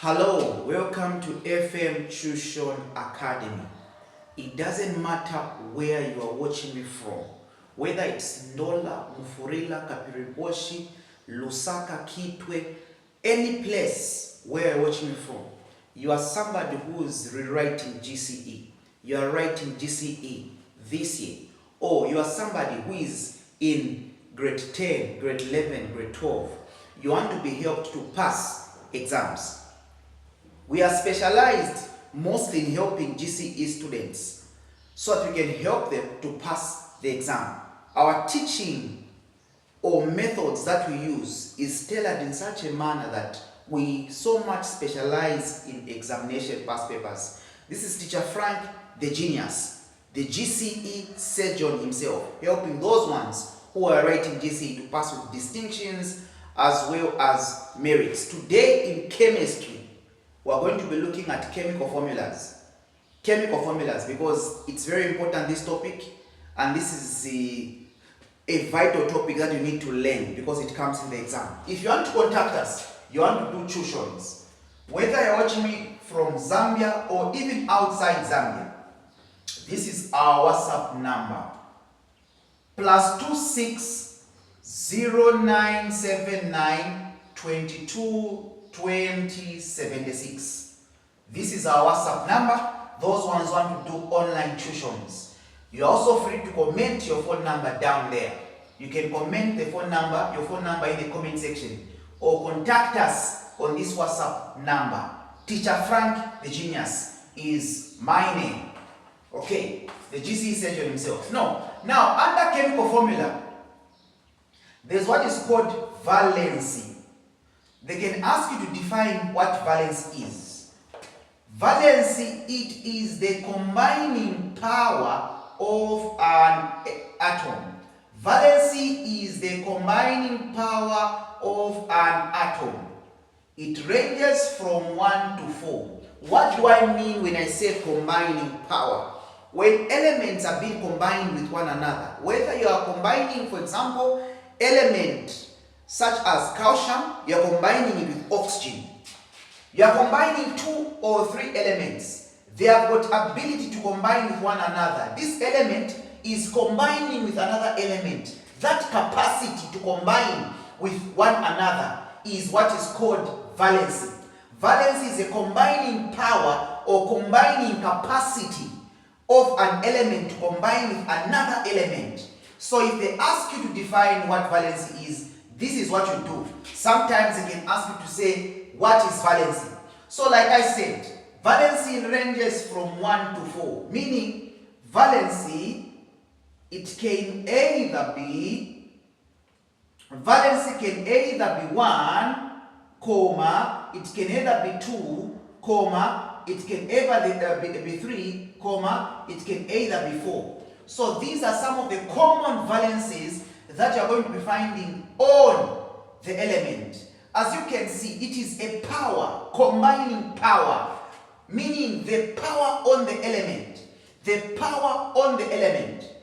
Hello, welcome to FM Tuition Academy. It doesn't matter where you are watching me from, whether it's Ndola, Mufurila, Kapiriboshi, Lusaka, Kitwe, any place where you're watching me from. You are somebody who is rewriting GCE. You are writing GCE this year. Or you are somebody who is in grade 10, grade 11, grade 12. You want to be helped to pass exams. We are specialized mostly in helping GCE students so that we can help them to pass the exam. Our teaching or methods that we use is tailored in such a manner that we so much specialize in examination past papers. This is Teacher Frank, the genius, the GCE surgeon himself, helping those ones who are writing GCE to pass with distinctions as well as merits. Today in chemistry, we are going to be looking at chemical formulas. Chemical formulas, because it's very important, this topic, and this is a vital topic that you need to learn because it comes in the exam. If you want to contact us, you want to do tuitions, whether you're watching me from Zambia or even outside Zambia, this is our WhatsApp number. +26 0979 22 20 76. This is our WhatsApp number. Those ones want to do online tuitions. You're also free to comment your phone number down there. You can comment the phone number, your phone number in the comment section, or contact us on this WhatsApp number. Teacher Frank, the genius, is my name. Okay, the GCE surgeon himself. No, now under chemical formula, there's what is called valency. They can ask you to define what valency is. Valency, it is the combining power of an atom. Valency is the combining power of an atom. It ranges from 1 to 4. What do I mean when I say combining power? When elements are being combined with one another, whether you are combining, for example, element such as calcium, you are combining it with oxygen. You are combining 2 or 3 elements. They have got ability to combine with one another. This element is combining with another element. That capacity to combine with one another is what is called valency. Valency is a combining power or combining capacity of an element to combine with another element. So if they ask you to define what valency is, this is what you do. Sometimes they can ask you to say, what is valency? So like I said, valency ranges from 1 to 4, meaning valency, it can either be, valency can either be 1, comma, it can either be 2, comma, it can either be 3, comma, it can either be 4. So these are some of the common valencies that you are going to be finding on the element. As you can see, it is a power, combining power, meaning the power on the element, the power on the element,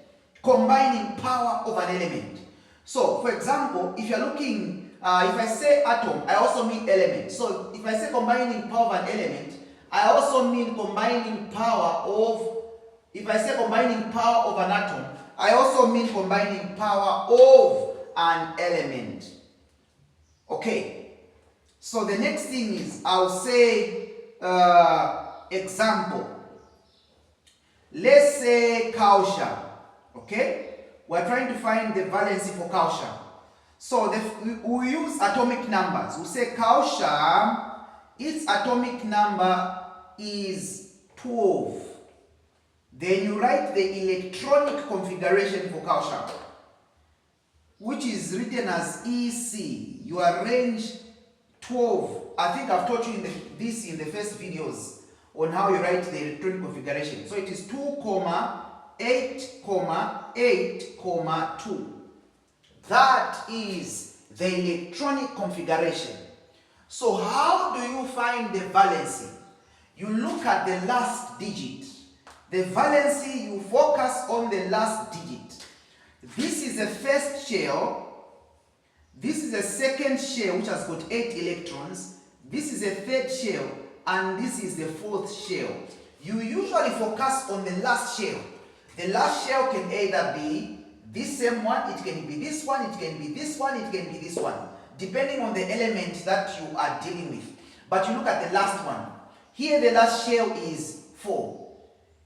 combining power of an element. So, for example, if you're looking, if I say atom, I also mean element. So, if I say combining power of an element, I also mean combining power of, if I say combining power of an atom, I also mean combining power of an element. Okay, so the next thing is, I'll say example. Let's say calcium. Okay, we're trying to find the valency for calcium. So we use atomic numbers. We say calcium, its atomic number is 12. Then you write the electronic configuration for calcium, which is written as EC. You arrange 12. I think I've taught you this in the first videos on how you write the electronic configuration. So it is 2, 8, 8, 2. That is the electronic configuration. So how do you find the valency? You look at the last digit. The valency, you focus on the last digit. This is the first shell. This is the second shell, which has got 8 electrons. This is a third shell, and this is the fourth shell. You usually focus on the last shell. The last shell can either be this same one, it can be this one, it can be this one, it can be this one, depending on the element that you are dealing with. But you look at the last one. Here the last shell is 4.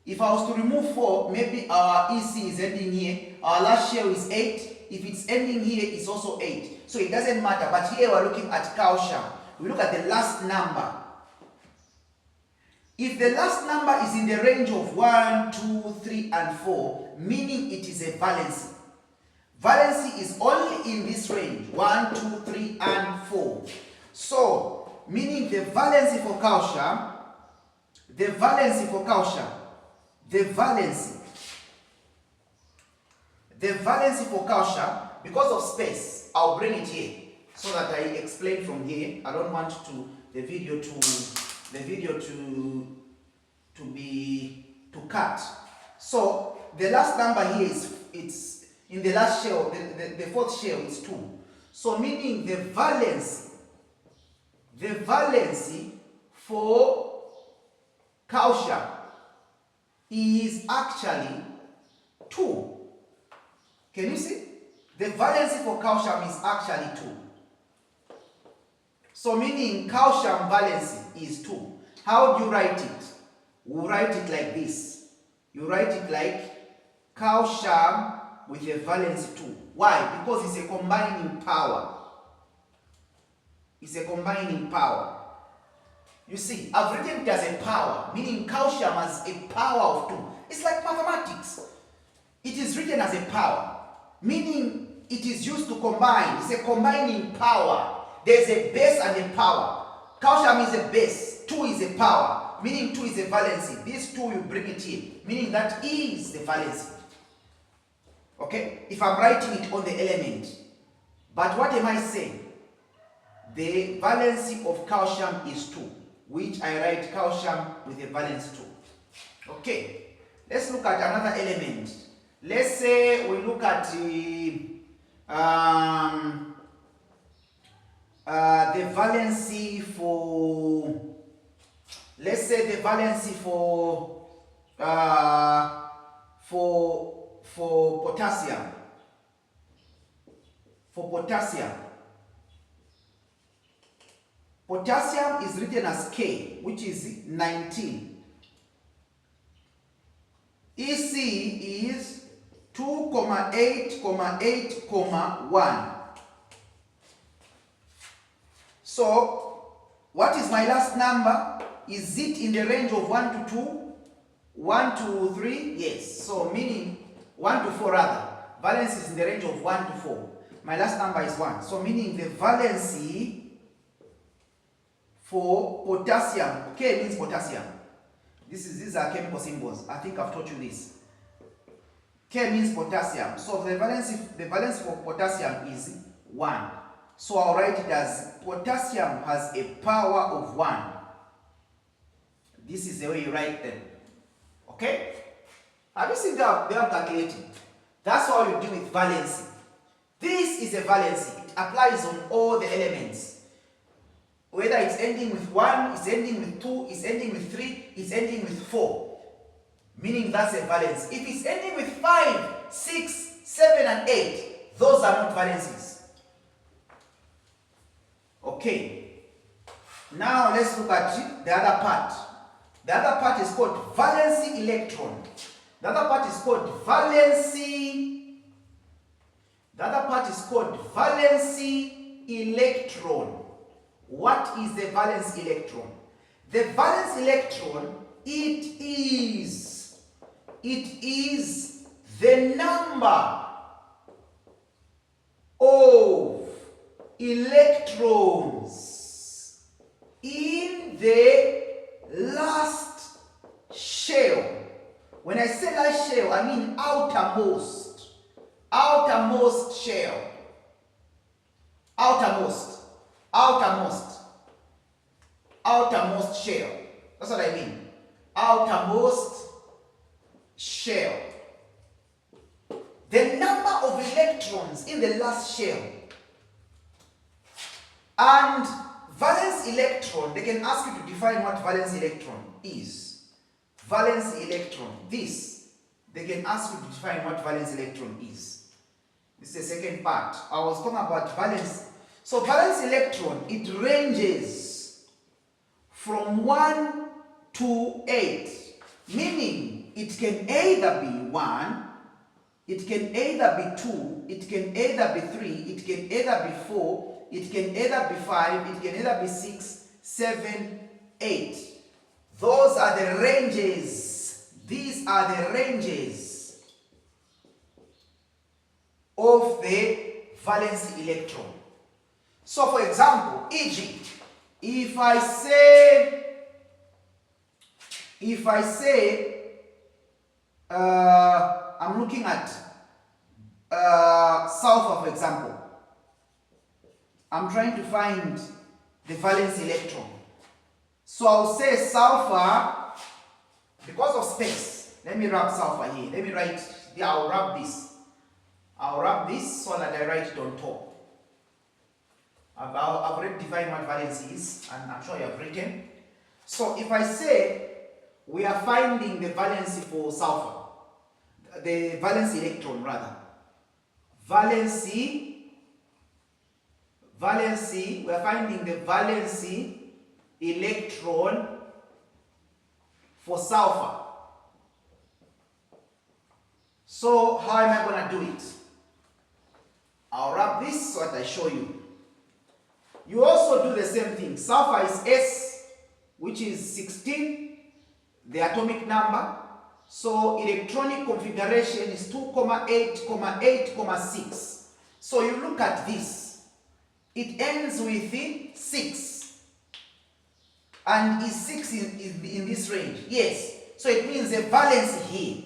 If I was to remove 4, maybe our EC is ending here, our last shell is 8. If it's ending here, it's also 8. So it doesn't matter. But here we're looking at calcium. We look at the last number. If the last number is in the range of 1, 2, 3, and 4, meaning it is a valency. Valency is only in this range, 1, 2, 3, and 4. So, meaning the valency for calcium, because of space, I'll bring it here so that I explain from here. I don't want the video to cut. So the last number here it's in the last shell, the fourth shell is 2. So meaning the valency for calcium is actually 2. Can you see? The valency for calcium is actually 2. So meaning calcium valency is 2. How do you write it? We write it like this. You write it like calcium with a valency 2. Why? Because it's a combining power. It's a combining power. You see, I've written it as a power, meaning calcium has a power of 2. It's like mathematics. It is written as a power, meaning it is used to combine. It's a combining power. There's a base and a power. Calcium is a base, 2 is a power, meaning 2 is a valency. This 2 you bring it here, meaning that is the valency. Okay? If I'm writing it on the element. But what am I saying? The valency of calcium is 2, which I write calcium with a valence 2. Okay? Let's look at another element. Let's say we look at the valency for, let's say the valency for potassium. For potassium. Potassium is written as K, which is 19. EC is 2,8,8,1. So, what is my last number? Is it in the range of 1 to 2? 1 to 3? Yes. So, meaning 1 to 4 rather. Valence is in the range of 1 to 4. My last number is 1. So, meaning the valency for potassium, K means potassium. These are chemical symbols. I think I've taught you this. K means potassium. So the valence for potassium is 1. So I'll write it as potassium has a power of 1. This is the way you write them. Okay? Have you seen they are calculating? That's how you do with valency. This is a valency. It applies on all the elements. Whether it's ending with 1, it's ending with 2, it's ending with 3, it's ending with 4. Meaning that's a valence. If it's ending with 5, 6, 7, and 8, those are not valencies. Okay. Now let's look at the other part. The other part is called valency electron. The other part is called valency. The other part is called valency electron. What is the valence electron? The valence electron, it is the number of electrons in the last shell. When I say last shell, I mean outermost shell. Outermost shell. That's what I mean. Outermost shell. The number of electrons in the last shell. And valence electron, they can ask you to define what valence electron is. Valence electron, this, they can ask you to define what valence electron is. This is the second part. I was talking about valence. So valence electron, it ranges from 1 to 8, meaning it can either be 1, it can either be 2, it can either be 3, it can either be 4, it can either be 5, it can either be 6, 7, 8. Those are the ranges. These are the ranges of the valence electron. So for example, e.g., if I say I'm looking at sulfur, for example. I'm trying to find the valence electron. So I'll say sulfur, because of space. Let me wrap sulfur here. Let me write, yeah, I'll wrap this. I'll wrap this so that I write it on top. I've already defined what valence is, and I'm sure you have written. So if I say we are finding the valency for sulfur, the valence electron rather. Valency, we are finding the valency electron for sulfur. So how am I going to do it? I'll wrap this so that I show you. You also do the same thing. Sulfur is S, which is 16, the atomic number. So electronic configuration is 2,8,8,6. So you look at this. It ends with 6. And is 6 in this range? Yes. So it means the valence here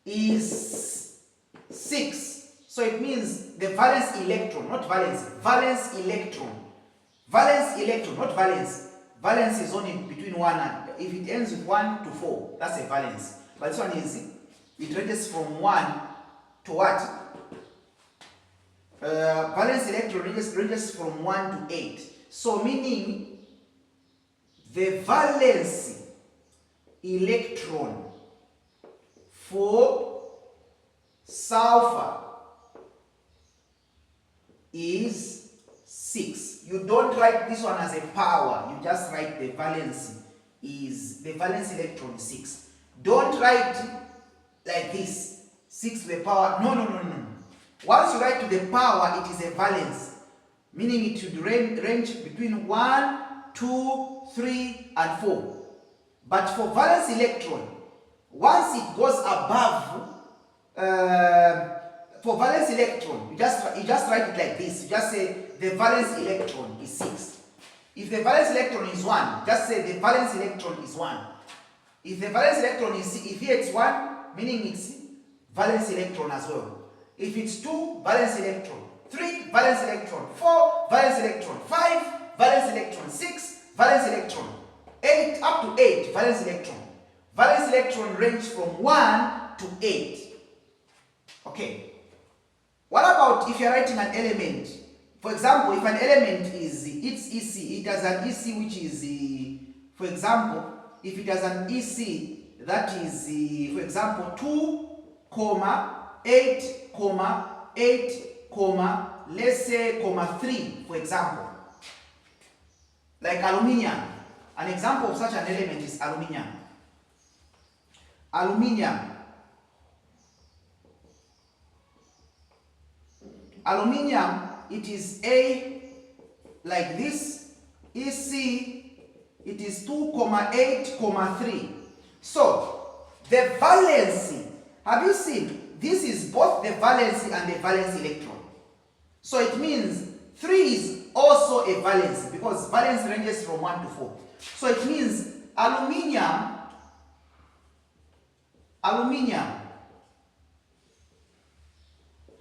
is 6. So it means the valence electron, not valence, valence electron. Valence electron, not valence. Valence is only between 1 and, if it ends with 1 to 4, that's a valence. But this one is, it ranges from 1 to what? Valence electron ranges from 1 to 8. So meaning, the valence electron for sulfur is 6. You don't write this one as a power, you just write the valence is, the valence electron is 6. Don't write like this, 6 to the power, no. Once you write to the power, it is a valence, meaning it should range between 1, 2, 3, and 4. But for valence electron, once it goes above, for valence electron, you just write it like this. You just say the valence electron is 6. If the valence electron is 1, just say the valence electron is 1. If the valence electron is, if here it's 1, meaning it's valence electron as well. If it's 2, valence electron. 3, valence electron. 4, valence electron. 5, valence electron. 6, valence electron. 8, up to 8, valence electron. Valence electron range from 1 to 8. Okay. What about if you're writing an element? For example, if an element is, its EC, it has an EC which is, for example, if it has an EC that is, for example, 2,8,8, let's say, 3, for example. Like aluminium. An example of such an element is aluminium. Aluminium, it is A like this, EC, it is 2,8,3. So, the valency, have you seen? This is both the valency and the valence electron. So it means 3 is also a valence because valence ranges from 1 to 4. So it means aluminium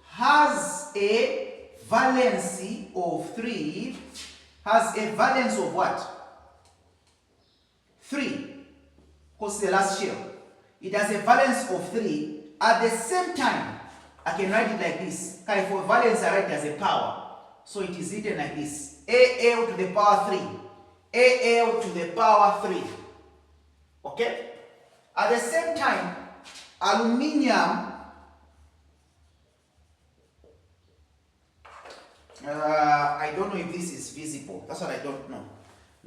has a valency of 3, has a valence of what? 3, because the last shell. It has a valence of 3. At the same time, I can write it like this. For valence, I write it as a power. So it is written like this: Al to the power 3. Al to the power 3. Okay? At the same time, aluminium, I don't know if this is visible. That's what I don't know.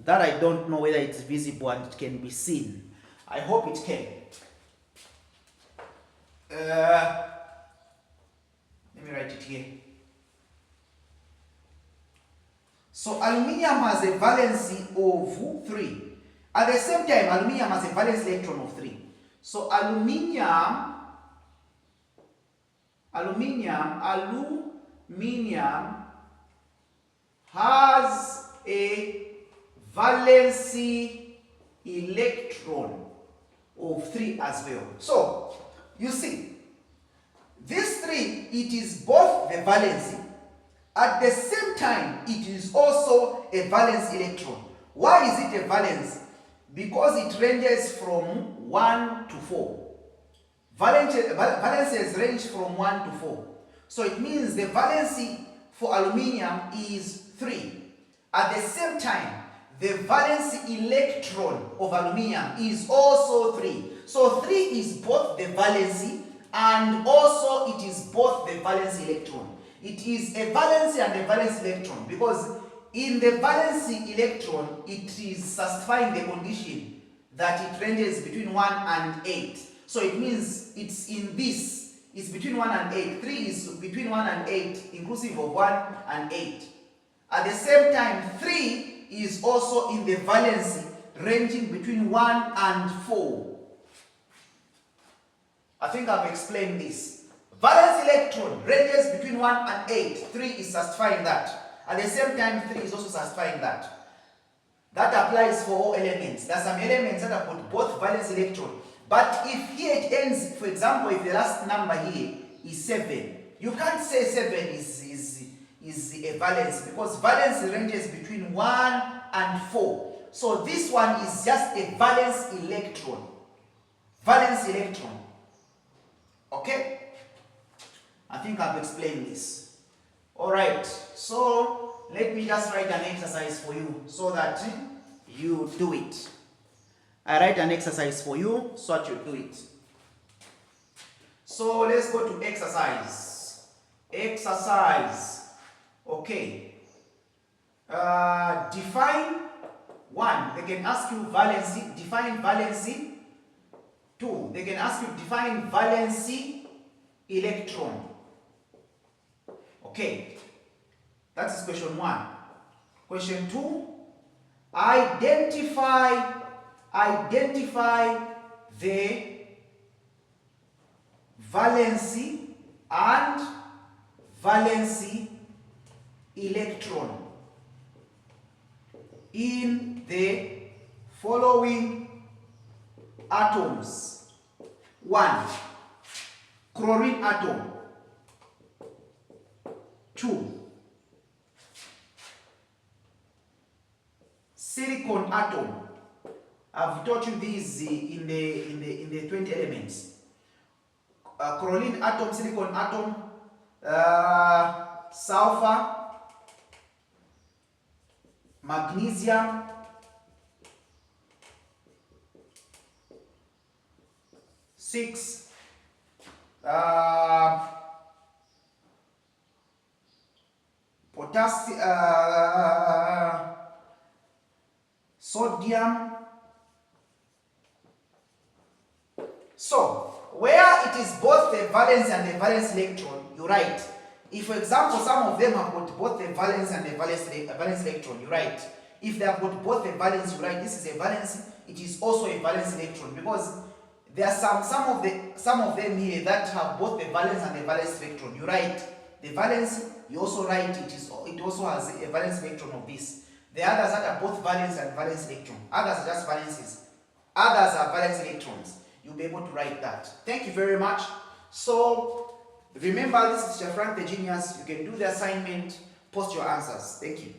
That I don't know whether it's visible and it can be seen. I hope it can. Let me write it here. So aluminium has a valency of 3. At the same time, aluminium has a valence electron of 3. So aluminium has a valency electron of 3 as well. So you see, this 3, it is both the valency. At the same time, it is also a valence electron. Why is it a valence? Because it ranges from 1 to 4. Valences range from 1 to 4. So it means the valency for aluminium is 3. At the same time, the valency electron of aluminium is also 3. So 3 is both the valency and also it is both the valence electron. It is a valency and a valence electron because in the valency electron, it is satisfying the condition that it ranges between 1 and 8. So it means it's in this, it's between 1 and 8. 3 is between 1 and 8, inclusive of 1 and 8. At the same time, 3 is also in the valency, ranging between 1 and 4. I think I've explained this. Valence electron ranges between 1 and 8. 3 is satisfying that. At the same time, 3 is also satisfying that. That applies for all elements. There are some elements that have got both valence electron. But if here it ends, for example, if the last number here is 7, you can't say 7 is a valence because valence ranges between 1 and 4. So this one is just a valence electron. Valence electron. Okay? I think I've explained this. Alright, so let me just write an exercise for you so that you do it. I write an exercise for you so that you do it. So let's go to exercise. Exercise. Okay. Define 1. They can ask you valency. Define valency. 2. They can ask you define valency electron. Okay, that's question 1. Question 2, identify the valency and valency electron in the following atoms. 1. Chlorine atom. 2. Silicon atom. I've taught you these in the 20 elements. Chlorine atom, silicon atom, sulfur, magnesium, potassium, sodium. So, where it is both the valence and the valence electron, you write. If, for example, some of them have got both the valence and the valence electron, you write. If they have got both the valence, you write this is a valence, it is also a valence electron, because there are some of them here that have both the valence and the valence electron. You write the valence, you also write it also has a valence electron of this. The others that are both valence and valence electron. Others are just valences. Others are valence electrons. You'll be able to write that. Thank you very much. So remember, this is Frank the Genius. You can do the assignment, post your answers. Thank you.